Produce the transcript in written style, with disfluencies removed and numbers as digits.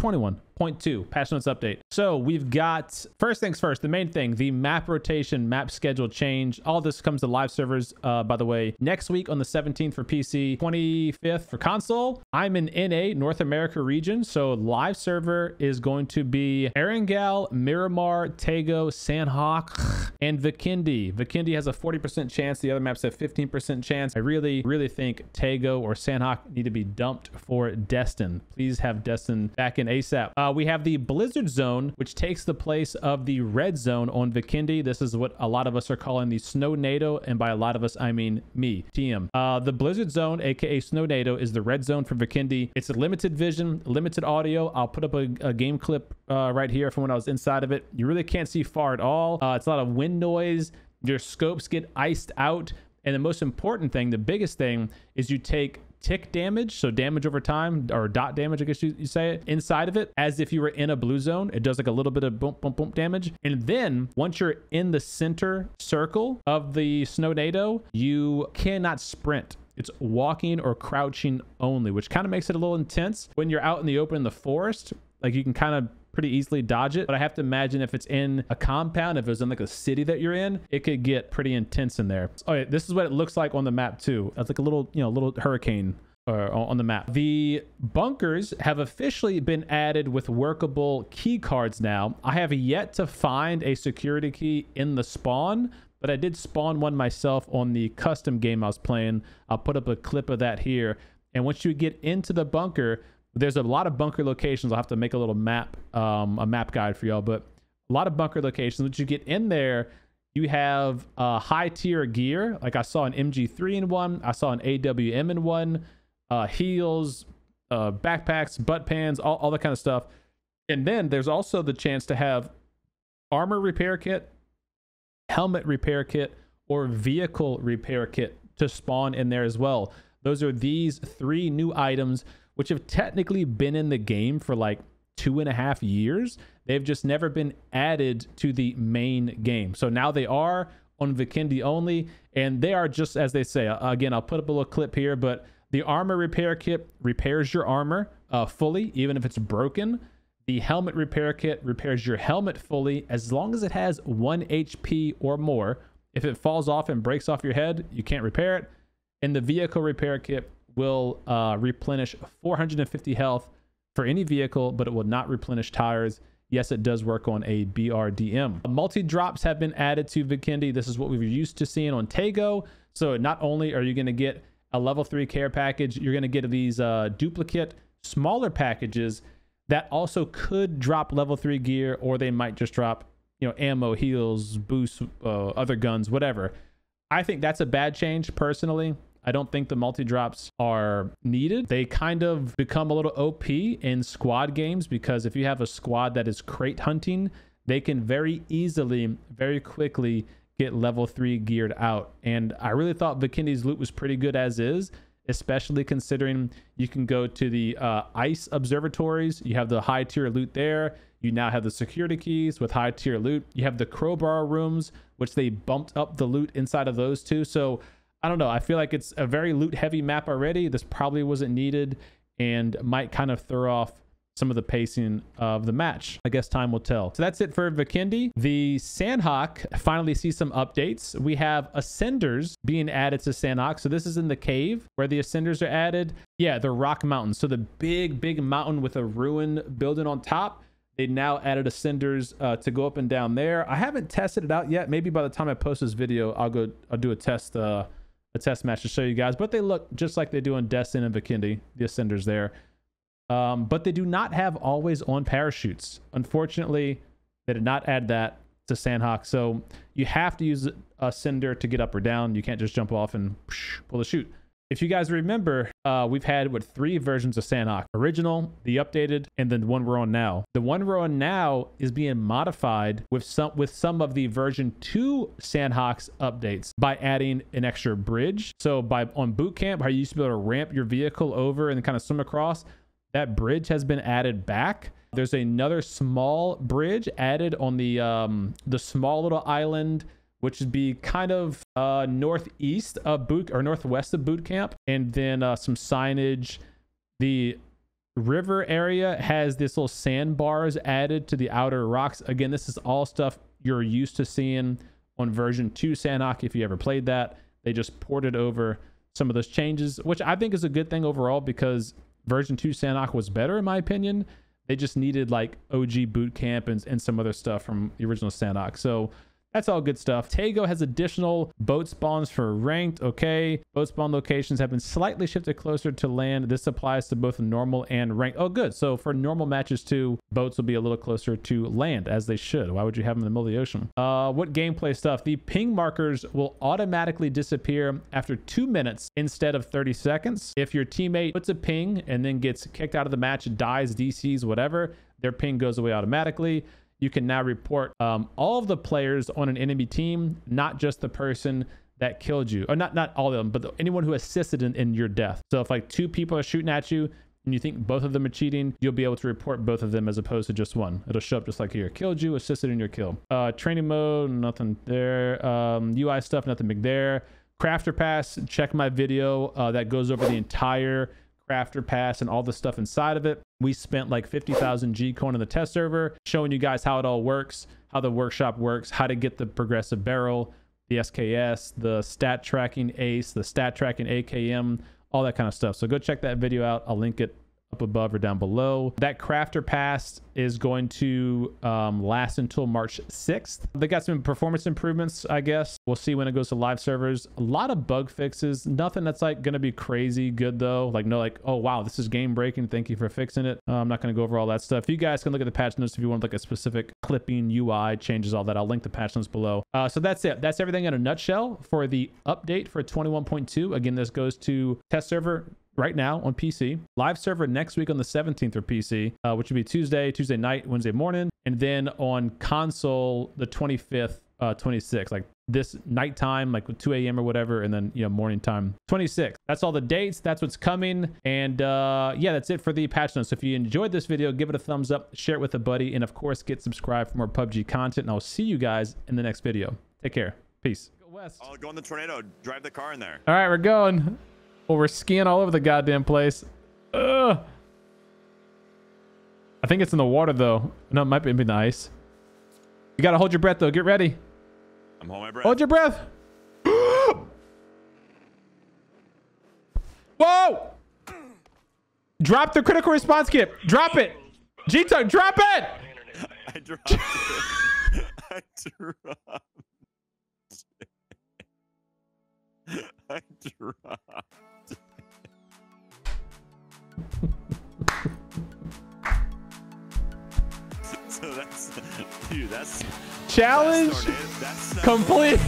21.2 patch notes update. So we've got, first things first, the main thing, the map rotation, map schedule change. All this comes to live servers, by the way, next week on the 17th for PC, 25th for console. I'm in NA, North America region. So live server is going to be Erangel, Miramar, Tego, Sanhok, and Vikendi. Vikendi has a 40% chance. The other maps have 15% chance. I really think Tego or Sanhok need to be dumped for Destin. Please have Destin back in ASAP. We have the Blizzard Zone, which takes the place of the Red Zone on Vikendi. This is what a lot of us are calling the Snownado, and by a lot of us, I mean me, TM. The Blizzard Zone, aka Snownado, is the Red Zone for Vikendi. It's a limited vision, limited audio. I'll put up a game clip right here from when I was inside of it. You really can't see far at all. It's a lot of wind noise. Your scopes get iced out. And the most important thing, the biggest thing, is you take tick damage, so damage over time, or dot damage, I guess you say it, inside of it, as if you were in a blue zone. It does like a little bit of boom, boom, boom damage. And then once you're in the center circle of the Snownado, you cannot sprint. It's walking or crouching only, which kind of makes it a little intense. When you're out in the open in the forest, like you can kind of pretty easily dodge it, but I have to imagine if it's in a compound, if it was in like a city that you're in, it could get pretty intense in there. Oh yeah, this is what it looks like on the map too. That's like a little, little hurricane on the map. The bunkers have officially been added with workable key cards now. I have yet to find a security key in the spawn, but I did spawn one myself on the custom game I was playing. I'll put up a clip of that here. And once you get into the bunker, there's a lot of bunker locations. I'll have to make a little map, a map guide for y'all, but a lot of bunker locations. Once you get in there, you have high tier gear. Like I saw an MG3 in one. I saw an AWM in one, heels, backpacks, butt pans, all that kind of stuff. And then there's also the chance to have armor repair kit, helmet repair kit, or vehicle repair kit to spawn in there as well. Those are these 3 new items, which have technically been in the game for like 2.5 years. They've just never been added to the main game. So now they are on Vikendi only, and they are just as they say. Again, I'll put up a little clip here, but the armor repair kit repairs your armor fully, even if it's broken. The helmet repair kit repairs your helmet fully, as long as it has 1 HP or more. If it falls off and breaks off your head, you can't repair it. And the vehicle repair kit will replenish 450 health for any vehicle, but it will not replenish tires. Yes, it does work on a BRDM. Multi-drops have been added to Vikendi. This is what we were used to seeing on Tego. So not only are you going to get a level 3 care package, you're going to get these duplicate smaller packages that also could drop level 3 gear, or they might just drop, ammo, heals, boosts, other guns, whatever. I think that's a bad change personally. I don't think the multi-drops are needed. They kind of become a little OP in squad games, because if you have a squad that is crate hunting, they can very easily, very quickly get level 3 geared out. And I really thought Vikendi's loot was pretty good as is, especially considering you can go to the ice observatories. You have the high tier loot there. You now have the security keys with high tier loot. You have the Croawbar rooms, which they bumped up the loot inside of those too. So I don't know. I feel like it's a very loot heavy map already. This probably wasn't needed and might kind of throw off some of the pacing of the match. I guess time will tell. So that's it for Vikendi. The Sanhok finally sees some updates. We have Ascenders being added to Sanhok. So this is in the cave where the Ascenders are added. Yeah, the rock mountain. So the big mountain with a ruin building on top. They now added Ascenders to go up and down there. I haven't tested it out yet. Maybe by the time I post this video, I'll do a test match to show you guys, but they look just like they do on Destin and Vikendi, the Ascenders there. But they do not have always on parachutes. Unfortunately, they did not add that to Sanhok. So you have to use a Ascender to get up or down. You can't just jump off and pull the chute. If you guys remember, we've had 3 versions of Sanhok: original, the updated, and then the one we're on now. The one we're on now is being modified with some of the version 2 Sanhok's updates by adding an extra bridge. So on boot camp, how you used to be able to ramp your vehicle over and kind of swim across, that bridge has been added back. There's another small bridge added on the small little island, which would be kind of northeast of northwest of boot camp, and then some signage. The river area has this little sandbars added to the outer rocks. Again, this is all stuff you're used to seeing on version 2 Sanhok. If you ever played that, they just ported over some of those changes, which I think is a good thing overall, because version 2 Sanhok was better in my opinion. They just needed like OG boot camp and some other stuff from the original Sanhok. So that's all good stuff. Tago has additional boat spawns for ranked. Okay. Boat spawn locations have been slightly shifted closer to land. This applies to both normal and ranked. Oh, good. So for normal matches too, boats will be a little closer to land, as they should. Why would you have them in the middle of the ocean? What gameplay stuff? The ping markers will automatically disappear after 2 minutes instead of 30 seconds. If your teammate puts a ping and then gets kicked out of the match, dies, DCs, whatever, their ping goes away automatically. You can now report all of the players on an enemy team, not just the person that killed you, or not all of them, but anyone who assisted in your death. So if like 2 people are shooting at you and you think both of them are cheating, you'll be able to report both of them as opposed to just one. It'll show up just like here: killed you, assisted in your kill. Training mode, nothing there. UI stuff, nothing big there. Crafter pass, check my video that goes over the entire crafter pass and all the stuff inside of it. We spent like 50,000 G coin on the test server showing you guys how it all works, how the workshop works, how to get the progressive Beryl, the SKS, the stat tracking ace, the stat tracking AKM, all that kind of stuff. So go check that video out. I'll link it up above or down below. That crafter pass is going to last until March 6th. They got some performance improvements, I guess. We'll see when it goes to live servers. A lot of bug fixes, nothing that's like gonna be crazy good though. Like no, like, oh wow, this is game breaking, thank you for fixing it. I'm not gonna go over all that stuff. You guys can look at the patch notes if you want like a specific clipping, UI changes, all that. I'll link the patch notes below. So that's it. That's everything in a nutshell for the update for 21.2. Again, this goes to test server right now on PC, live server next week on the 17th for PC, which would be Tuesday night, Wednesday morning, and then on console the 25th, 26th, like this nighttime, like 2 a.m. or whatever, and then morning time 26th. That's all the dates, that's what's coming. And yeah, that's it for the patch notes. So if you enjoyed this video, give it a thumbs up, share it with a buddy, and of course get subscribed for more PUBG content, and I'll see you guys in the next video. Take care. Peace. Go west. I'll go in the tornado, drive the car in there. All right, we're going. Well, we're skiing all over the goddamn place. Ugh. I think it's in the water, though. No, it might be in the ice. You got to hold your breath, though. Get ready. I'm holding my breath. Hold your breath. Whoa! Drop the critical response kit. Drop it. G-Tug, drop it! I dropped it. I dropped it. I dropped it. So that's, dude, that's challenge that's complete.